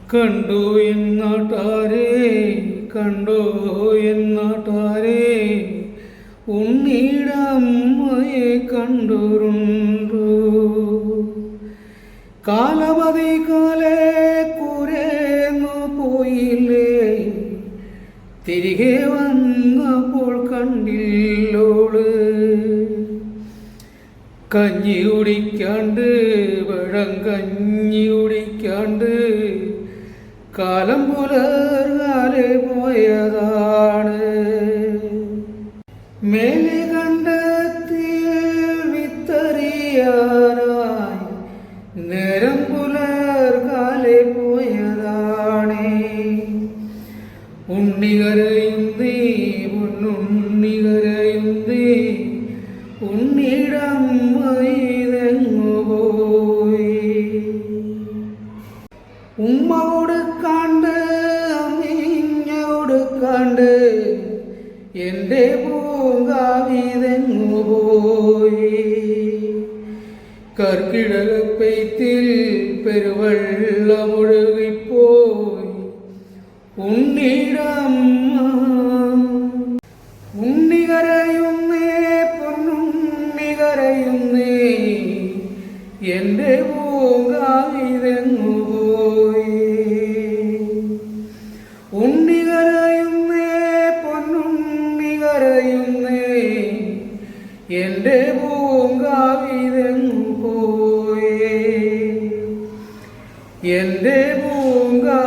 കണ്ടു എന്നാട്ടാരേ കണ്ടോ എന്നാട്ടാരേ ഉണ്ണീടെ അമ്മയെ കണ്ടോരുണ്ടോ കാലമതി കാലേ കുരേന്നു പോയില്ലേ തിരികെ വന്നപ്പോൾ കണ്ടില്ലോള് കഞ്ഞി കുടിക്കാണ്ട് വെള്ളം കഞ്ഞി കുടിക്കാണ്ട് കാലം പുലർകാലെ പോയതാണ് മേലെ കണ്ടെത്തിയ വിത്തറിയാനായി നേരം പുലർകാലെ പോയതാണ് ഉണ്ണികരയുന്നേ പൊന്നുണ്ണികരയുന്നേ ഉണ്ണിടമ്മയിലെങ്ങുപോയി ഉമ്മ കൊടുക്കാണ്ട് അമ്മിഞ്ഞ കൊടുക്കാണ്ട് എൻ്റെ പൂങ്കാവിതെങ്ങുപോയി കർക്കിടകപ്പെയ്ത്തിൽ പെരുവെള്ളമൊഴുകിപ്പോയി ഉണ്ണിടമ്മ ഉണ്ണികരയുന്നേ പൊന്നുണ്ണികരയുന്നേ എൻ്റെ പൂങ്കാവിതെങ്ങുപോയി ഉണ്ണികരയുന്നേ പൊന്നുണ്ണികരയുന്നേ എൻ്റെ പൂങ്കാവിതെങ്ങുപോയി എൻ്റെ പൂങ്കാവിതെങ്ങുപോയി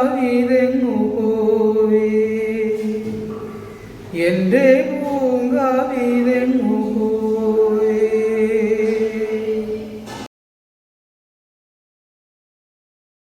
എൻ്റെ പൂങ്കാവിതെങ്ങുപോയി